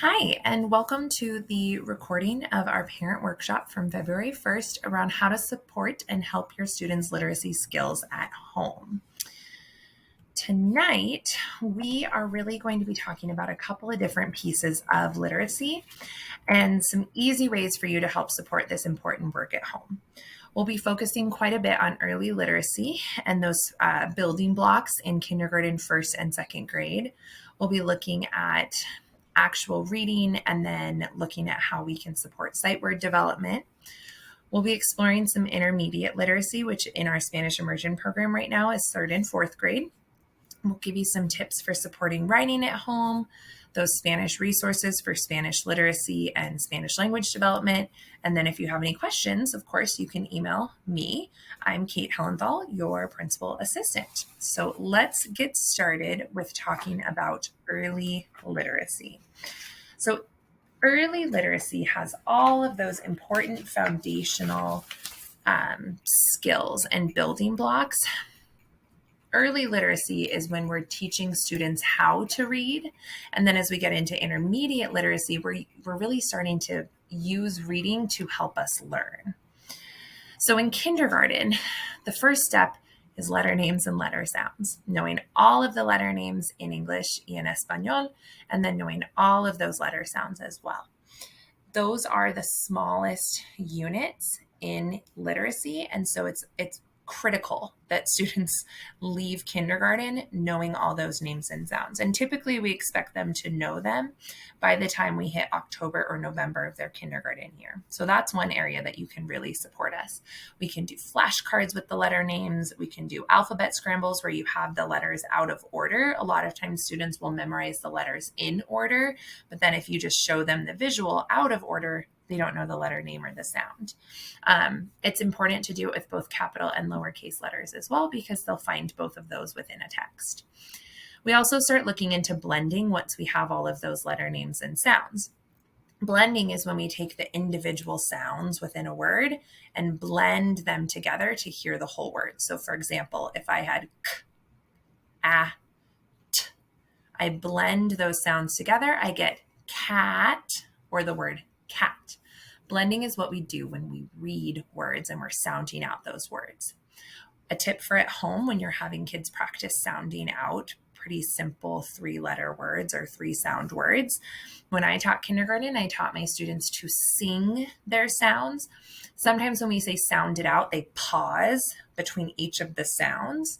Hi, and welcome to the recording of our parent workshop from February 1st around how to support and help your students' literacy skills at home. Tonight, we are really going to be talking about a couple of different pieces of literacy and some easy ways for you to help support this important work at home. We'll be focusing quite a bit on early literacy and those building blocks in kindergarten, first and second grade. We'll be looking at actual reading and then looking at how we can support sight word development. We'll be exploring some intermediate literacy, which in our Spanish Immersion program right now is third and fourth grade. We'll give you some tips for supporting writing at home, those Spanish resources for Spanish literacy and Spanish language development. And then if you have any questions, of course, you can email me. I'm Kate Hellenthal, your principal assistant. So let's get started with talking about early literacy. So early literacy has all of those important foundational skills and building blocks. Early literacy is when we're teaching students how to read. And then as we get into intermediate literacy, we're really starting to use reading to help us learn. So in kindergarten, the first step is letter names and letter sounds, knowing all of the letter names in English y en español, and then knowing all of those letter sounds as well. Those are the smallest units in literacy, and so it's critical that students leave kindergarten knowing all those names and sounds. And typically we expect them to know them by the time we hit October or November of their kindergarten year. So that's one area that you can really support us. We can do flashcards with the letter names. We can do alphabet scrambles where you have the letters out of order. A lot of times students will memorize the letters in order, but then if you just show them the visual out of order, they don't know the letter name or the sound. It's important to do it with both capital and lowercase letters as well, because they'll find both of those within a text. We also start looking into blending once we have all of those letter names and sounds. Blending is when we take the individual sounds within a word and blend them together to hear the whole word. So for example, if I had k, a, t, I blend those sounds together, I get cat or the word cat. Blending is what we do when we read words and we're sounding out those words. A tip for at home when you're having kids practice sounding out pretty simple 3-letter words or 3-sound words. When I taught kindergarten, I taught my students to sing their sounds. Sometimes when we say sound it out, they pause between each of the sounds.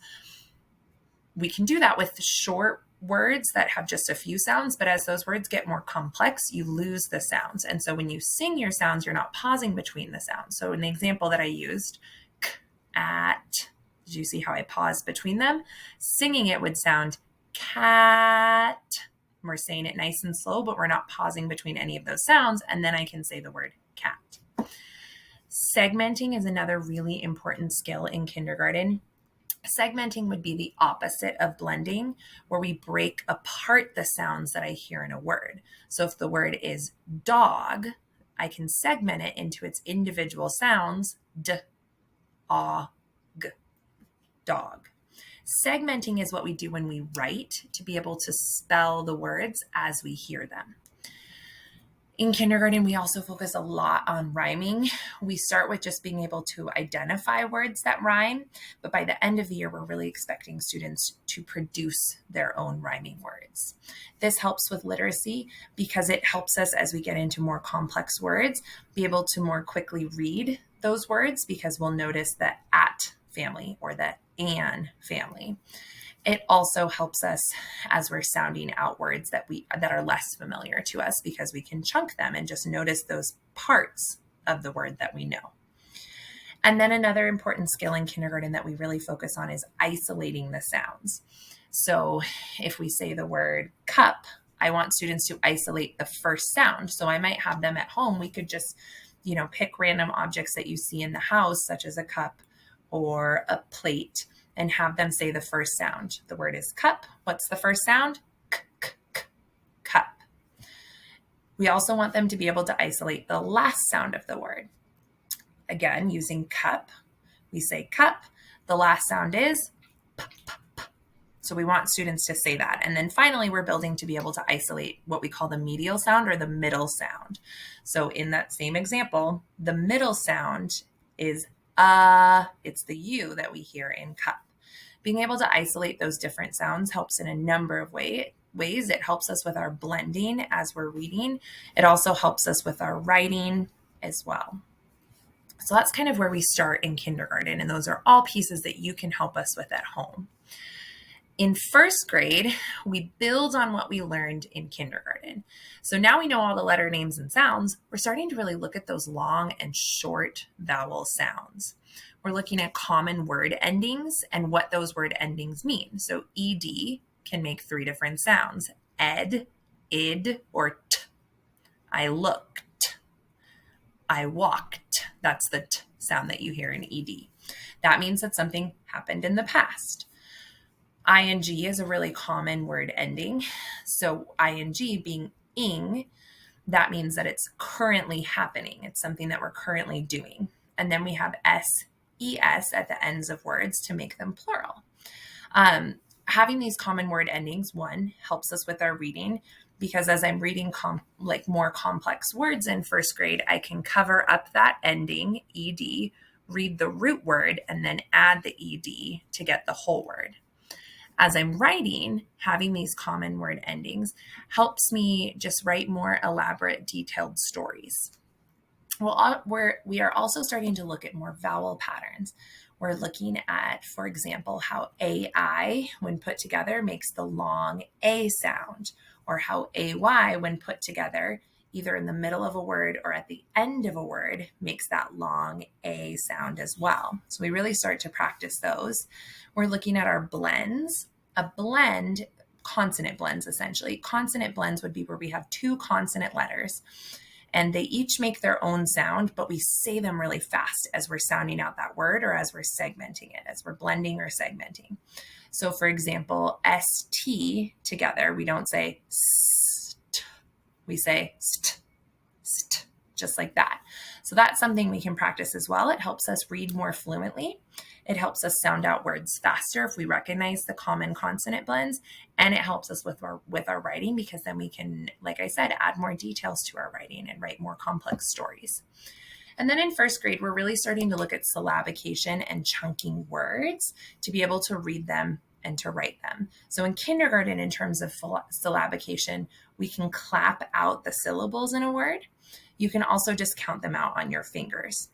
We can do that with short words that have just a few sounds, but as those words get more complex, you lose the sounds. And so when you sing your sounds, you're not pausing between the sounds. So in the example that I used, k, at, did you see how I paused between them? Singing it would sound cat. We're saying it nice and slow, but we're not pausing between any of those sounds. And then I can say the word cat. Segmenting is another really important skill in kindergarten. Segmenting would be the opposite of blending, where we break apart the sounds that I hear in a word. So if the word is dog, I can segment it into its individual sounds, d, a, g, dog. Segmenting is what we do when we write to be able to spell the words as we hear them. In kindergarten, we also focus a lot on rhyming. We start with just being able to identify words that rhyme, but by the end of the year, we're really expecting students to produce their own rhyming words. This helps with literacy because it helps us, as we get into more complex words, be able to more quickly read those words, because we'll notice the at family or the an family. It also helps us as we're sounding out words that are less familiar to us, because we can chunk them and just notice those parts of the word that we know. And then another important skill in kindergarten that we really focus on is isolating the sounds. So if we say the word cup, I want students to isolate the first sound. So I might have them at home. We could just, pick random objects that you see in the house, such as a cup or a plate, and have them say the first sound. The word is cup. What's the first sound? K, k, k, cup. We also want them to be able to isolate the last sound of the word. Again, using cup, we say cup. The last sound is p, p, p. So we want students to say that. And then finally, we're building to be able to isolate what we call the medial sound or the middle sound. So in that same example, the middle sound is it's the U that we hear in cup. Being able to isolate those different sounds helps in a number of ways. It helps us with our blending as we're reading. It also helps us with our writing as well. So that's kind of where we start in kindergarten, and those are all pieces that you can help us with at home. In first grade, we build on what we learned in kindergarten. So now we know all the letter names and sounds. We're starting to really look at those long and short vowel sounds. We're looking at common word endings and what those word endings mean. So ed can make 3 different sounds: ed, id, or t. I looked, I walked. That's the t sound that you hear in ed. That means that something happened in the past. ing is a really common word ending. So ing being ing, that means that it's currently happening. It's something that we're currently doing. And then we have es at the ends of words to make them plural. Having these common word endings, one, helps us with our reading, because as I'm reading more complex words in first grade, I can cover up that ending, ed, read the root word, and then add the ed to get the whole word. As I'm writing, having these common word endings helps me just write more elaborate, detailed stories. Well, we are also starting to look at more vowel patterns. We're looking at, for example, how AI, when put together, makes the long A sound, or how AY, when put together, either in the middle of a word or at the end of a word, makes that long A sound as well. So we really start to practice those. We're looking at our blends. A blend, consonant blends essentially. Consonant blends would be where we have 2 consonant letters, and they each make their own sound, but we say them really fast as we're sounding out that word, or as we're segmenting it, as we're blending or segmenting. So for example, ST together, we don't say st, we say st, st, just like that. So that's something we can practice as well. It helps us read more fluently. It helps us sound out words faster if we recognize the common consonant blends, and it helps us with our writing, because then we can, like I said, add more details to our writing and write more complex stories. And then in first grade, we're really starting to look at syllabication and chunking words to be able to read them and to write them. So in kindergarten, in terms of syllabication, we can clap out the syllables in a word. You can also just count them out on your fingers.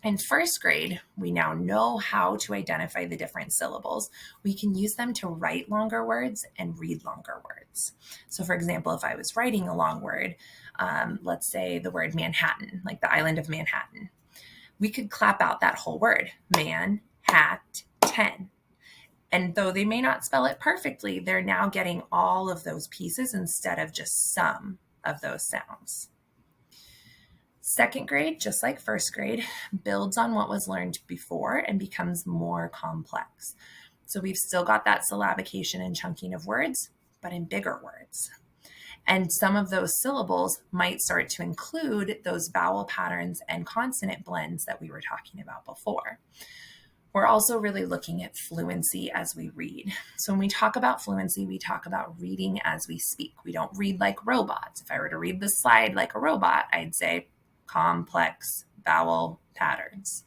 In first grade, we now know how to identify the different syllables. We can use them to write longer words and read longer words. So for example, if I was writing a long word, let's say the word Manhattan, like the island of Manhattan, we could clap out that whole word, Man-hat-ten. And though they may not spell it perfectly, they're now getting all of those pieces instead of just some of those sounds. Second grade, just like first grade, builds on what was learned before and becomes more complex. So we've still got that syllabication and chunking of words, but in bigger words. And some of those syllables might start to include those vowel patterns and consonant blends that we were talking about before. We're also really looking at fluency as we read. So when we talk about fluency, we talk about reading as we speak. We don't read like robots. If I were to read this slide like a robot, I'd say complex vowel patterns.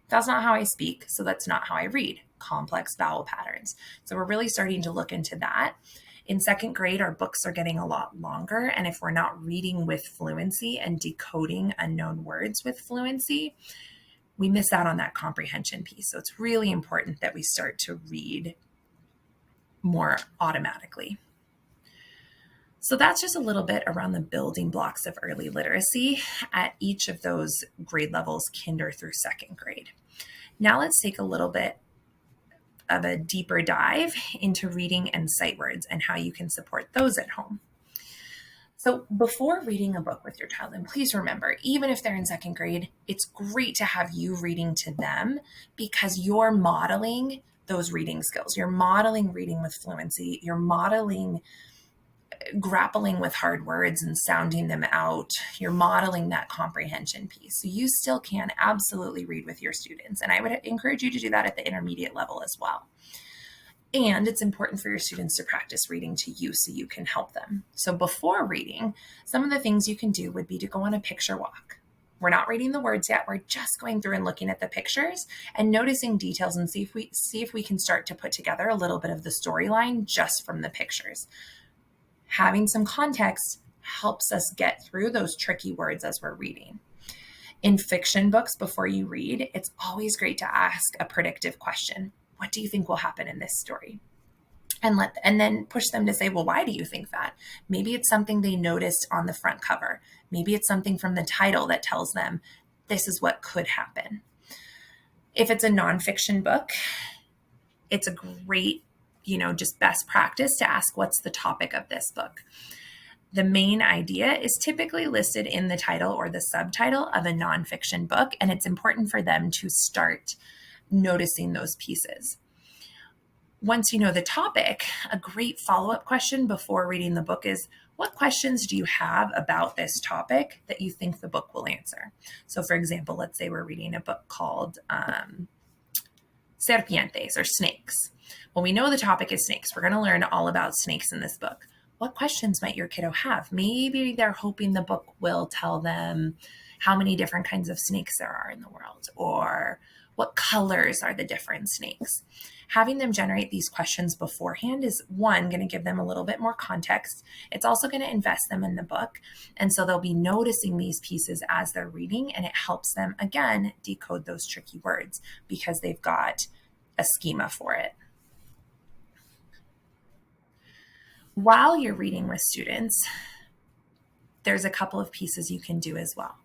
That's not how I speak, so that's not how I read. Complex vowel patterns. So we're really starting to look into that. In second grade, our books are getting a lot longer, and if we're not reading with fluency and decoding unknown words with fluency, we miss out on that comprehension piece. So it's really important that we start to read more automatically. So that's just a little bit around the building blocks of early literacy at each of those grade levels, kinder through second grade. Now let's take a little bit of a deeper dive into reading and sight words and how you can support those at home. So before reading a book with your child, and please remember, even if they're in second grade, it's great to have you reading to them, because you're modeling those reading skills. You're modeling reading with fluency. You're modeling grappling with hard words and sounding them out. You're modeling that comprehension piece. So you still can absolutely read with your students. And I would encourage you to do that at the intermediate level as well. And it's important for your students to practice reading to you so you can help them. So before reading, some of the things you can do would be to go on a picture walk. We're not reading the words yet. We're just going through and looking at the pictures and noticing details and see if we can start to put together a little bit of the storyline just from the pictures. Having some context helps us get through those tricky words as we're reading. In fiction books, before you read, it's always great to ask a predictive question. What do you think will happen in this story? And then push them to say, well, why do you think that? Maybe it's something they noticed on the front cover. Maybe it's something from the title that tells them this is what could happen. If it's a nonfiction book, it's a great, just best practice to ask, what's the topic of this book? The main idea is typically listed in the title or the subtitle of a nonfiction book, and it's important for them to start noticing those pieces. Once you know the topic, a great follow-up question before reading the book is, what questions do you have about this topic that you think the book will answer? So for example, let's say we're reading a book called Serpientes, or snakes. Well, we know the topic is snakes. We're going to learn all about snakes in this book. What questions might your kiddo have? Maybe they're hoping the book will tell them how many different kinds of snakes there are in the world, or what colors are the different snakes. Having them generate these questions beforehand is, one, going to give them a little bit more context. It's also going to invest them in the book. And so they'll be noticing these pieces as they're reading, and it helps them, again, decode those tricky words because they've got a schema for it. While you're reading with students, there's a couple of pieces you can do as well.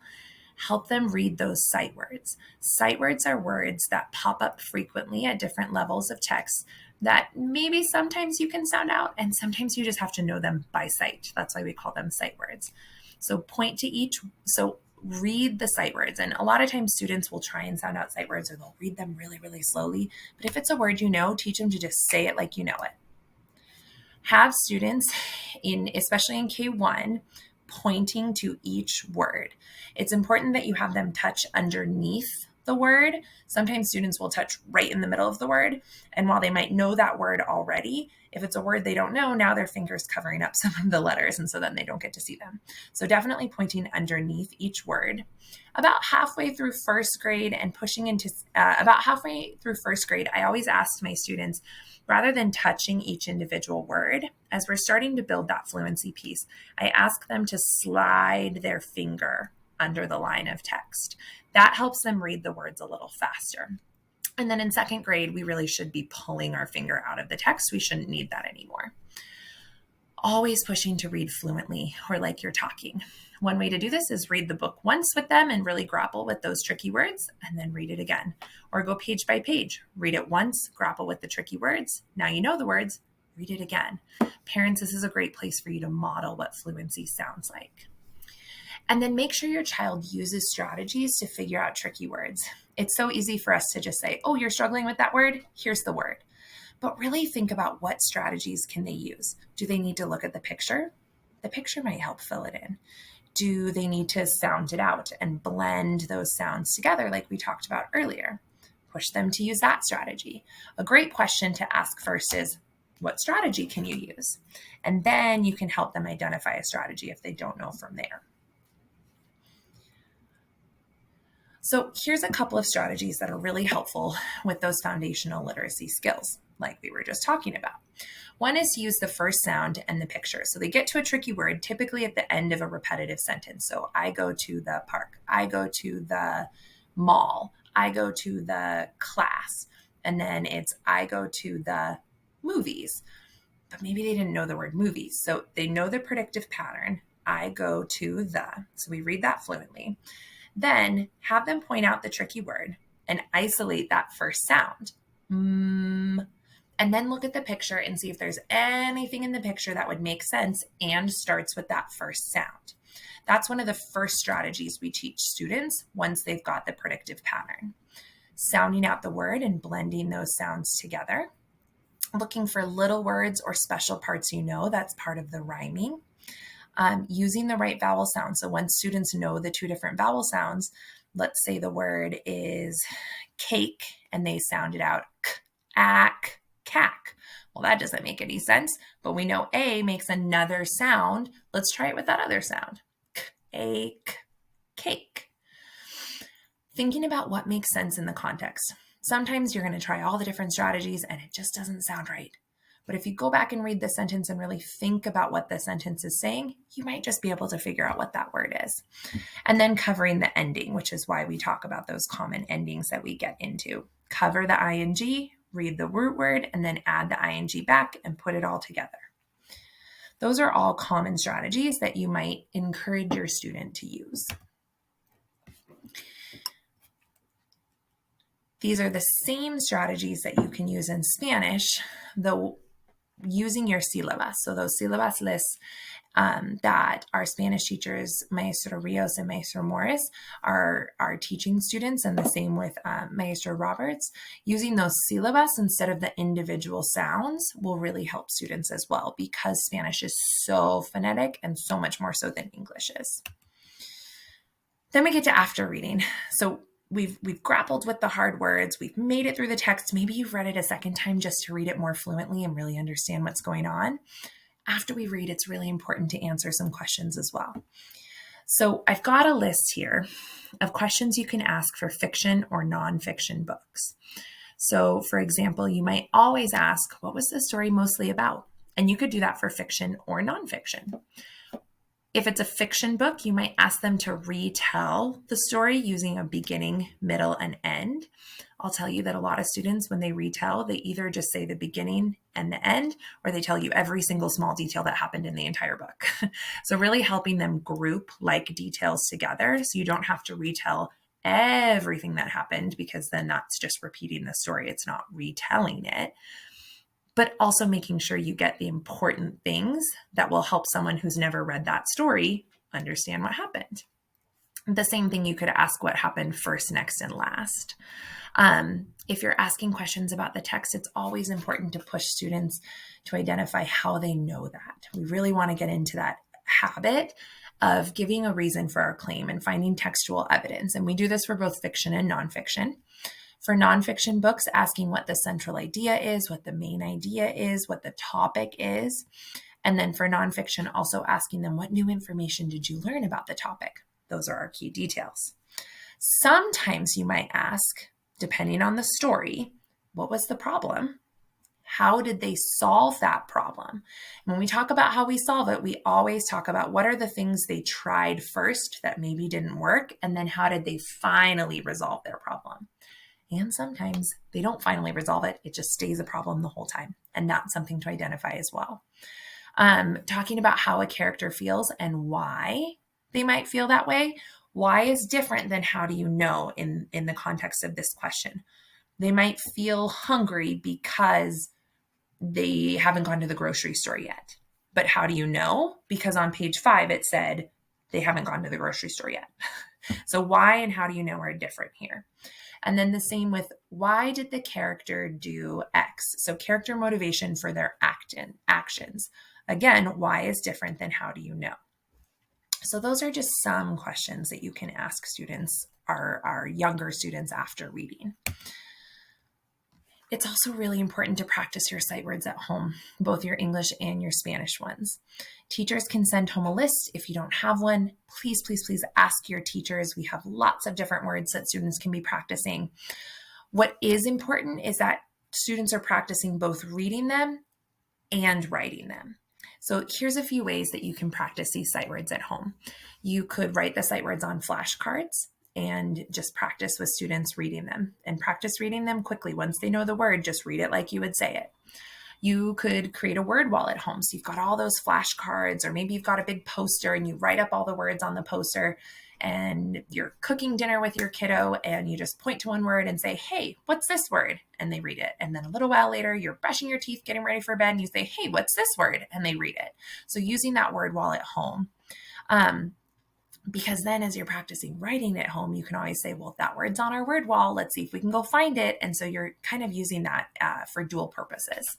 Help them read those sight words. Sight words are words that pop up frequently at different levels of text that maybe sometimes you can sound out and sometimes you just have to know them by sight. That's why we call them sight words. So point to each, so read the sight words. And a lot of times students will try and sound out sight words, or they'll read them really, really slowly. But if it's a word you know, teach them to just say it like you know it. Have students, especially in K1, pointing to each word. It's important that you have them touch underneath the word. Sometimes students will touch right in the middle of the word. And while they might know that word already, if it's a word they don't know, now their finger's covering up some of the letters, and so then they don't get to see them. So definitely pointing underneath each word. About halfway through first grade and pushing into about halfway through first grade, I always ask my students, rather than touching each individual word, as we're starting to build that fluency piece, I ask them to slide their finger under the line of text. That helps them read the words a little faster. And then in second grade, we really should be pulling our finger out of the text. We shouldn't need that anymore. Always pushing to read fluently, or like you're talking. One way to do this is read the book once with them and really grapple with those tricky words, and then read it again. Or go page by page. Read it once, grapple with the tricky words. Now you know the words, read it again. Parents, this is a great place for you to model what fluency sounds like. And then make sure your child uses strategies to figure out tricky words. It's so easy for us to just say, oh, you're struggling with that word? Here's the word. But really think about, what strategies can they use? Do they need to look at the picture? The picture might help fill it in. Do they need to sound it out and blend those sounds together like we talked about earlier? Push them to use that strategy. A great question to ask first is, what strategy can you use? And then you can help them identify a strategy if they don't know from there. So here's a couple of strategies that are really helpful with those foundational literacy skills, like we were just talking about. One is to use the first sound and the picture. So they get to a tricky word typically at the end of a repetitive sentence. So I go to the park, I go to the mall, I go to the class, and then it's I go to the movies. But maybe they didn't know the word movies. So they know the predictive pattern, I go to the, so we read that fluently. Then have them point out the tricky word and isolate that first sound. And then look at the picture and see if there's anything in the picture that would make sense and starts with that first sound. That's one of the first strategies we teach students once they've got the predictive pattern. Sounding out the word and blending those sounds together. Looking for little words or special parts that's part of the rhyming. Using the right vowel sound. So when students know the two different vowel sounds, let's say the word is cake and they sound it out k, ack, cack. Well, that doesn't make any sense, but we know A makes another sound. Let's try it with that other sound. K-A-K, cake. Thinking about what makes sense in the context. Sometimes you're going to try all the different strategies and it just doesn't sound right. But if you go back and read the sentence and really think about what the sentence is saying, you might just be able to figure out what that word is. And then covering the ending, which is why we talk about those common endings that we get into. Cover the ing, read the root word, and then add the ing back and put it all together. Those are all common strategies that you might encourage your student to use. These are the same strategies that you can use in Spanish, though using your syllabus. So those syllabus lists that our Spanish teachers, Maestro Rios and Maestro Morris, are teaching students, and the same with Maestro Roberts. Using those syllabus instead of the individual sounds will really help students as well, because Spanish is so phonetic and so much more so than English is. Then we get to after reading. So We've grappled with the hard words. We've made it through the text. Maybe you've read it a second time just to read it more fluently and really understand what's going on. After we read, it's really important to answer some questions as well. So I've got a list here of questions you can ask for fiction or nonfiction books. So for example, you might always ask, what was the story mostly about? And you could do that for fiction or nonfiction. If it's a fiction book, you might ask them to retell the story using a beginning, middle, and end. I'll tell you that a lot of students, when they retell, they either just say the beginning and the end, or they tell you every single small detail that happened in the entire book. So really helping them group like details together so you don't have to retell everything that happened, because then that's just repeating the story. It's not retelling it. But also making sure you get the important things that will help someone who's never read that story understand what happened. The same thing, you could ask what happened first, next, and last. If you're asking questions about the text, it's always important to push students to identify how they know that. We really want to get into that habit of giving a reason for our claim and finding textual evidence. And we do this for both fiction and nonfiction. For nonfiction books, asking what the central idea is, what the main idea is, what the topic is. And then for nonfiction, also asking them, what new information did you learn about the topic? Those are our key details. Sometimes you might ask, depending on the story, what was the problem? How did they solve that problem? And when we talk about how we solve it, we always talk about what are the things they tried first that maybe didn't work, and then how did they finally resolve their problem? And sometimes they don't finally resolve it. It just stays a problem the whole time. And that's something to identify as well. Talking about how a character feels and why they might feel that way. Why is different than how do you know in the context of this question. They might feel hungry because they haven't gone to the grocery store yet. But how do you know? Because on page 5, it said they haven't gone to the grocery store yet. So why and how do you know are different here. And then the same with, why did the character do X? So character motivation for their actions. Again, why is different than how do you know? So those are just some questions that you can ask students, our younger students, after reading. It's also really important to practice your sight words at home, both your English and your Spanish ones. Teachers can send home a list. If you don't have one, please, please, please ask your teachers. We have lots of different words that students can be practicing. What is important is that students are practicing both reading them and writing them. So here's a few ways that you can practice these sight words at home. You could write the sight words on flashcards and just practice with students reading them, and practice reading them quickly. Once they know the word, just read it like you would say it. You could create a word wall at home. So you've got all those flashcards, or maybe you've got a big poster and you write up all the words on the poster, and you're cooking dinner with your kiddo and you just point to one word and say, hey, what's this word? And they read it. And then a little while later, you're brushing your teeth, getting ready for bed, and you say, hey, what's this word? And they read it. So using that word wall at home. Because then as you're practicing writing at home, you can always say, well, that word's on our word wall. Let's see if we can go find it. And so you're kind of using that for dual purposes.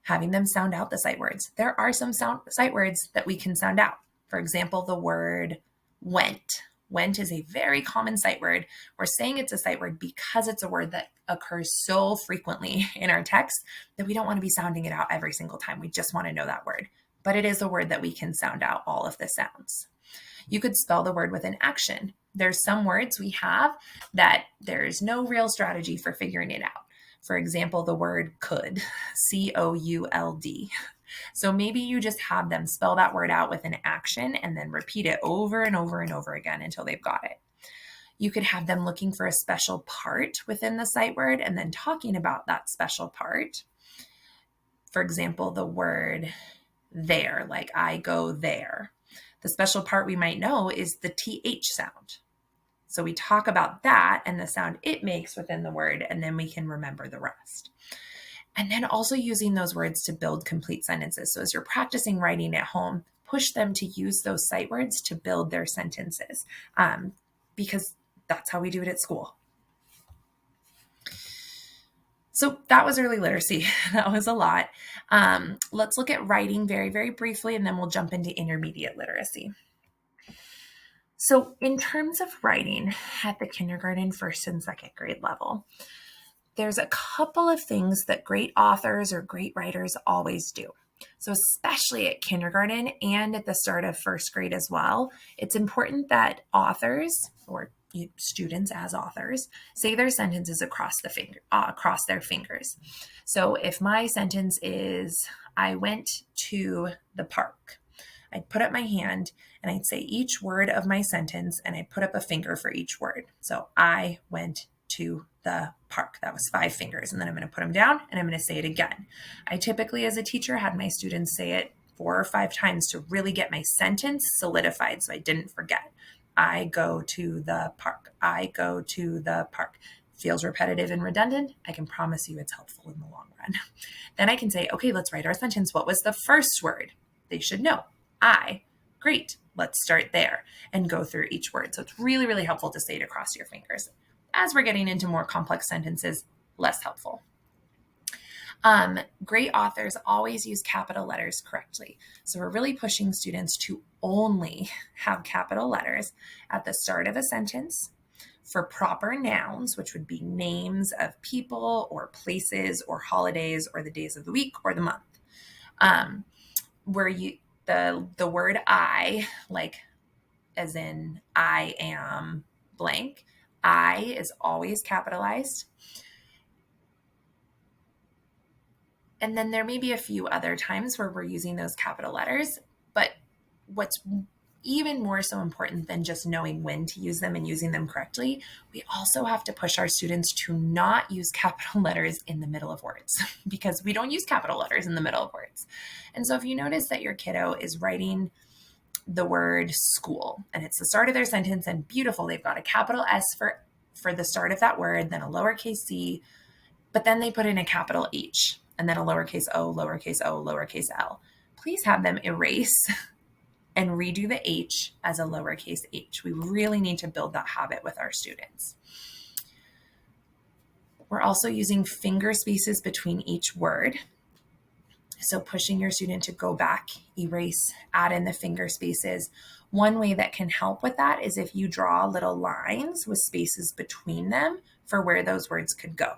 Having them sound out the sight words. There are some sight words that we can sound out. For example, the word went. Went is a very common sight word. We're saying it's a sight word because it's a word that occurs so frequently in our text that we don't want to be sounding it out every single time. We just want to know that word. But it is a word that we can sound out all of the sounds. You could spell the word with an action. There's some words we have that there's no real strategy for figuring it out. For example, the word could, C-O-U-L-D. So maybe you just have them spell that word out with an action and then repeat it over and over and over again until they've got it. You could have them looking for a special part within the sight word and then talking about that special part. For example, the word there, like I go there. The special part we might know is the TH sound. So we talk about that and the sound it makes within the word, and then we can remember the rest. And then also using those words to build complete sentences. So as you're practicing writing at home, push them to use those sight words to build their sentences, because that's how we do it at school. So that was early literacy. That was a lot. Let's look at writing very, very briefly, and then we'll jump into intermediate literacy. So in terms of writing at the kindergarten, first and second grade level, there's a couple of things that great authors or great writers always do. So especially at kindergarten and at the start of first grade as well, it's important that authors or students as authors say their sentences across their fingers. So if my sentence is, I went to the park, I'd put up my hand and I'd say each word of my sentence and I'd put up a finger for each word. So I went to the park. That was 5 fingers. And then I'm going to put them down and I'm going to say it again. I typically, as a teacher, had my students say it 4 or 5 times to really get my sentence solidified so I didn't forget. I go to the park. I go to the park. Feels repetitive and redundant. I can promise you it's helpful in the long run. Then I can say, okay, let's write our sentence. What was the first word? They should know. I. Great. Let's start there and go through each word. So it's really, really helpful to say it across your fingers. As we're getting into more complex sentences, less helpful. Great authors always use capital letters correctly. So we're really pushing students to only have capital letters at the start of a sentence for proper nouns, which would be names of people or places or holidays or the days of the week or the month. Where the word I, like as in I am blank, I is always capitalized. And then there may be a few other times where we're using those capital letters, but what's even more so important than just knowing when to use them and using them correctly, we also have to push our students to not use capital letters in the middle of words because we don't use capital letters in the middle of words. And so if you notice that your kiddo is writing the word school and it's the start of their sentence and beautiful, they've got a capital S for the start of that word, then a lowercase c, but then they put in a capital H and then a lowercase o, lowercase l. Please have them erase and redo the H as a lowercase h. We really need to build that habit with our students. We're also using finger spaces between each word. So pushing your student to go back, erase, add in the finger spaces. One way that can help with that is if you draw little lines with spaces between them for where those words could go.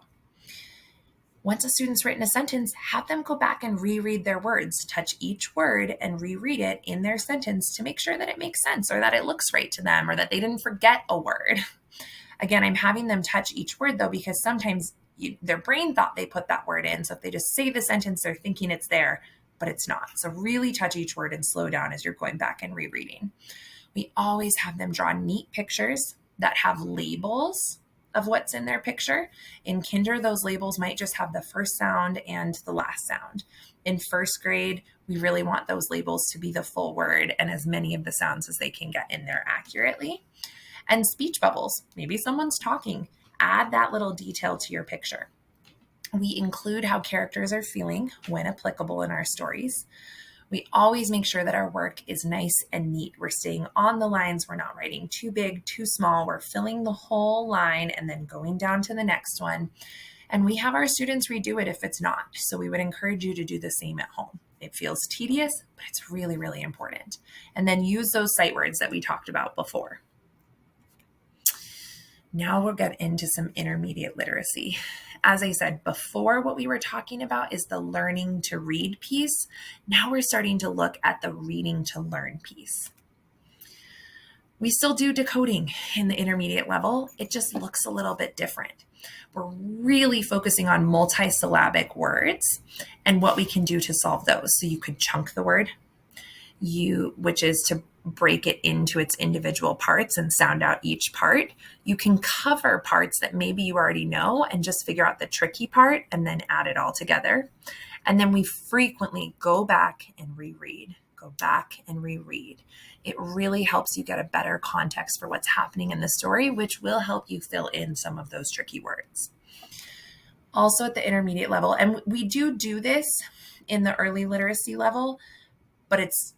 Once a student's written a sentence, have them go back and reread their words, touch each word and reread it in their sentence to make sure that it makes sense or that it looks right to them or that they didn't forget a word. Again, I'm having them touch each word though, because sometimes their brain thought they put that word in. So if they just say the sentence, they're thinking it's there, but it's not. So really touch each word and slow down as you're going back and rereading. We always have them draw neat pictures that have labels of what's in their picture. In kinder, those labels might just have the first sound and the last sound. In first grade, we really want those labels to be the full word and as many of the sounds as they can get in there accurately. And speech bubbles, maybe someone's talking. Add that little detail to your picture. We include how characters are feeling when applicable in our stories. We always make sure that our work is nice and neat. We're staying on the lines. We're not writing too big, too small. We're filling the whole line and then going down to the next one. And we have our students redo it if it's not. So we would encourage you to do the same at home. It feels tedious, but it's really, really important. And then use those sight words that we talked about before. Now we'll get into some intermediate literacy. As I said before, what we were talking about is the learning to read piece. Now we're starting to look at the reading to learn piece. We still do decoding in the intermediate level. It just looks a little bit different. We're really focusing on multisyllabic words and what we can do to solve those. So you could chunk the word, which is to break it into its individual parts and sound out each part. You can cover parts that maybe you already know and just figure out the tricky part and then add it all together. And then we frequently go back and reread, go back and reread. It really helps you get a better context for what's happening in the story, which will help you fill in some of those tricky words. Also at the intermediate level, and we do this in the early literacy level, but it's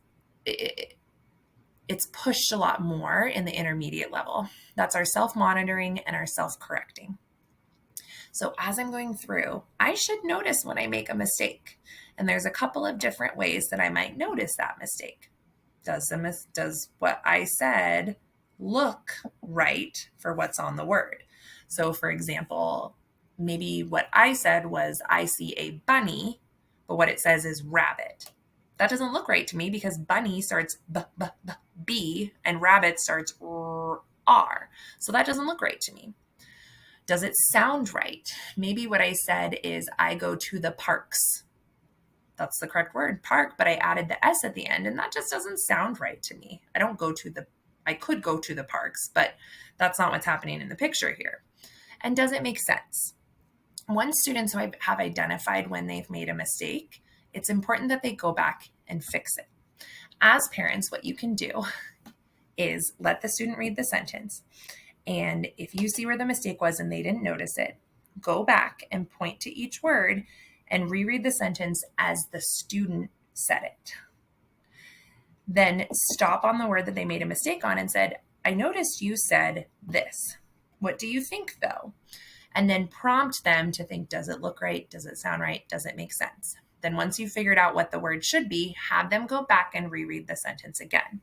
pushed a lot more in the intermediate level. That's our self-monitoring and our self-correcting. So as I'm going through, I should notice when I make a mistake. And there's a couple of different ways that I might notice that mistake. Does what I said look right for what's on the word? So for example, maybe what I said was, I see a bunny, but what it says is rabbit. That doesn't look right to me because bunny starts B and rabbit starts R. So that doesn't look right to me. Does it sound right? Maybe what I said is, I go to the parks. That's the correct word, park, but I added the S at the end, and that just doesn't sound right to me. I could go to the parks, but that's not what's happening in the picture here. And does it make sense? Once students have identified when they've made a mistake, it's important that they go back and fix it. As parents, what you can do is let the student read the sentence. And if you see where the mistake was and they didn't notice it, go back and point to each word and reread the sentence as the student said it. Then stop on the word that they made a mistake on and said, I noticed you said this. What do you think though? And then prompt them to think, does it look right? Does it sound right? Does it make sense? Then once you've figured out what the word should be, have them go back and reread the sentence again.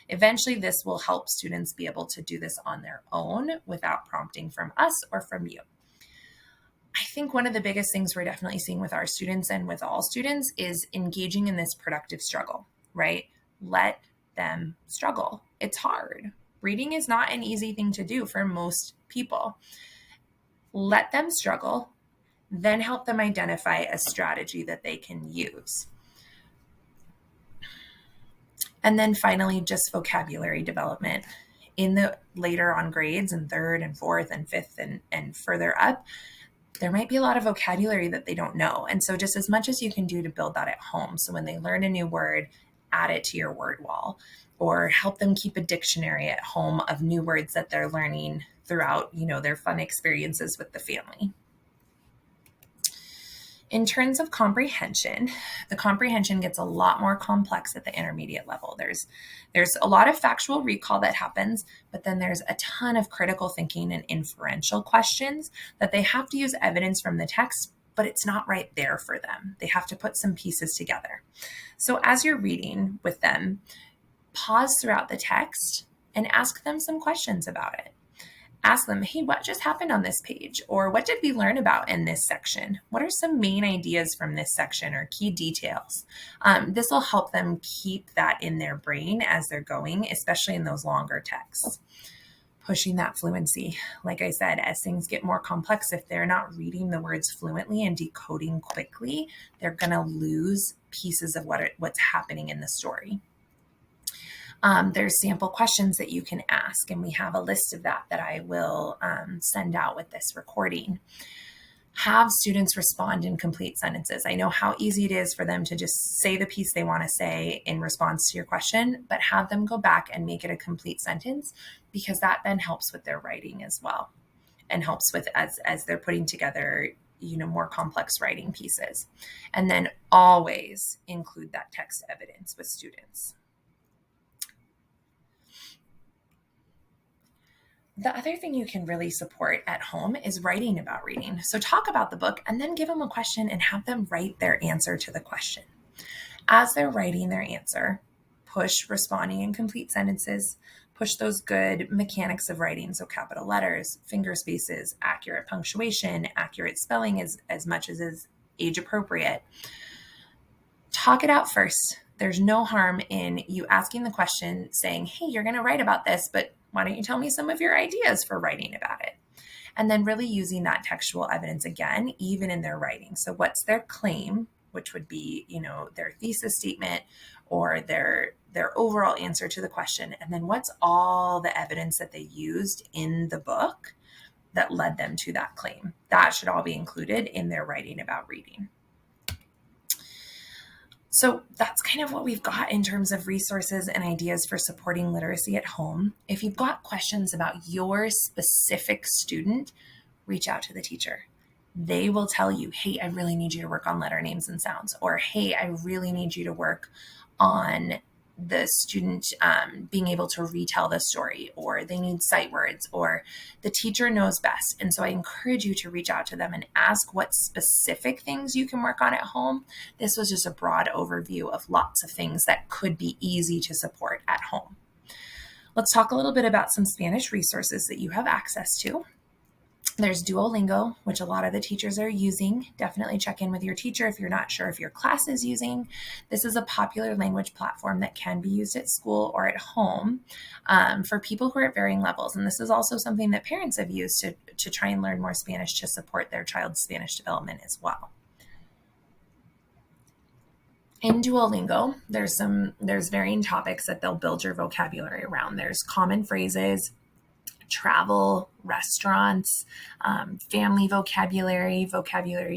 Eventually, this will help students be able to do this on their own without prompting from us or from you. I think one of the biggest things we're definitely seeing with our students and with all students is engaging in this productive struggle, right? Let them struggle. It's hard. Reading is not an easy thing to do for most people. Let them struggle, then help them identify a strategy that they can use. And then finally, just vocabulary development. In the later on grades in third and fourth and fifth and further up, there might be a lot of vocabulary that they don't know. And so just as much as you can do to build that at home. So when they learn a new word, add it to your word wall, or help them keep a dictionary at home of new words that they're learning throughout, their fun experiences with the family. In terms of comprehension, the comprehension gets a lot more complex at the intermediate level. There's a lot of factual recall that happens, but then there's a ton of critical thinking and inferential questions that they have to use evidence from the text, but it's not right there for them. They have to put some pieces together. So as you're reading with them, pause throughout the text and ask them some questions about it. Ask them, hey, what just happened on this page? Or what did we learn about in this section? What are some main ideas from this section or key details? This will help them keep that in their brain as they're going, especially in those longer texts. Pushing that fluency. Like I said, as things get more complex, if they're not reading the words fluently and decoding quickly, they're going to lose pieces of what's happening in the story. There's sample questions that you can ask, and we have a list of that I will send out with this recording. Have students respond in complete sentences. I know how easy it is for them to just say the piece they want to say in response to your question, but have them go back and make it a complete sentence, because that then helps with their writing as well, and helps with as they're putting together more complex writing pieces. And then always include that text evidence with students. The other thing you can really support at home is writing about reading. So talk about the book and then give them a question and have them write their answer to the question. As they're writing their answer, push responding in complete sentences, push those good mechanics of writing. So capital letters, finger spaces, accurate punctuation, accurate spelling as much as is age appropriate. Talk it out first. There's no harm in you asking the question saying, hey, you're going to write about this, but why don't you tell me some of your ideas for writing about it? And then really using that textual evidence again, even in their writing. So what's their claim, which would be, their thesis statement or their overall answer to the question. And then what's all the evidence that they used in the book that led them to that claim? That should all be included in their writing about reading. So that's kind of what we've got in terms of resources and ideas for supporting literacy at home. If you've got questions about your specific student, reach out to the teacher. They will tell you, hey, I really need you to work on letter names and sounds, or hey, I really need you to work on the student being able to retell the story, or they need sight words, or the teacher knows best. And so I encourage you to reach out to them and ask what specific things you can work on at home. This was just a broad overview of lots of things that could be easy to support at home. Let's talk a little bit about some Spanish resources that you have access to. There's Duolingo, which a lot of the teachers are using. Definitely check in with your teacher if you're not sure if your class is using. This is a popular language platform that can be used at school or at home for people who are at varying levels. And this is also something that parents have used to try and learn more Spanish to support their child's Spanish development as well. In Duolingo, there's varying topics that they'll build your vocabulary around. There's common phrases, travel, restaurants, family vocabulary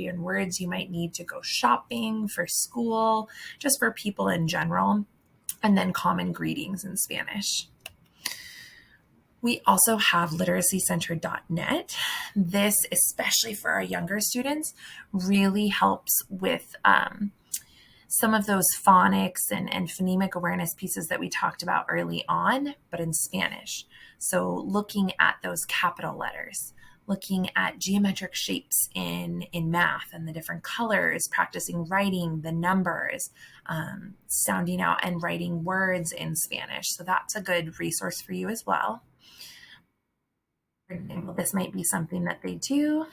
and words you might need to go shopping, for school, just for people in general, and then common greetings in Spanish. We also have literacycenter.net. This, especially for our younger students, really helps with some of those phonics and phonemic awareness pieces that we talked about early on, but in Spanish. So looking at those capital letters, looking at geometric shapes in math and the different colors, practicing writing the numbers, sounding out and writing words in Spanish. So that's a good resource for you as well. For example, this might be something that they do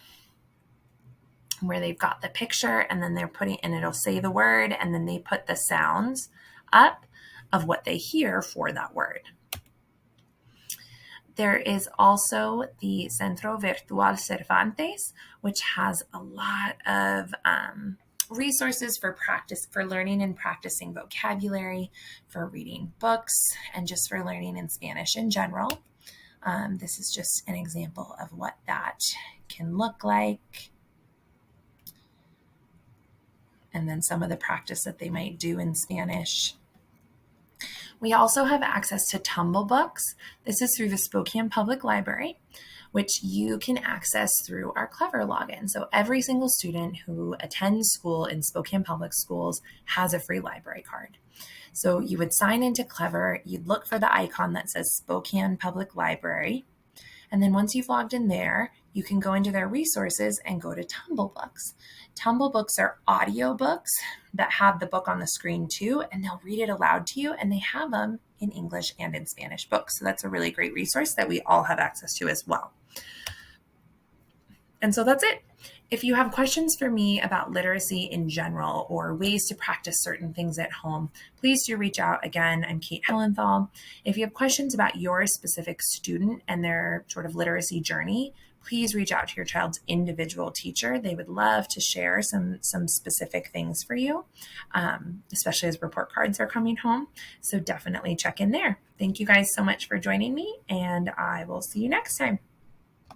where they've got the picture and then they're putting, and it'll say the word, and then they put the sounds up of what they hear for that word. There is also the Centro Virtual Cervantes, which has a lot of resources for practice, for learning and practicing vocabulary, for reading books, and just for learning in Spanish in general. This is just an example of what that can look like. And then some of the practice that they might do in Spanish. We also have access to Tumble Books. This is through the Spokane Public Library, which you can access through our Clever login. So every single student who attends school in Spokane Public Schools has a free library card. So you would sign into Clever, you'd look for the icon that says Spokane Public Library. And then once you've logged in there, you can go into their resources and go to Tumble Books. Tumble Books are audio books that have the book on the screen too, and they'll read it aloud to you, and they have them in English and in Spanish books. So that's a really great resource that we all have access to as well. And so that's it. If you have questions for me about literacy in general or ways to practice certain things at home, please do reach out. Again, I'm Kate Hellenthal. If you have questions about your specific student and their sort of literacy journey, please reach out to your child's individual teacher. They would love to share some specific things for you, especially as report cards are coming home. So definitely check in there. Thank you guys so much for joining me, and I will see you next time.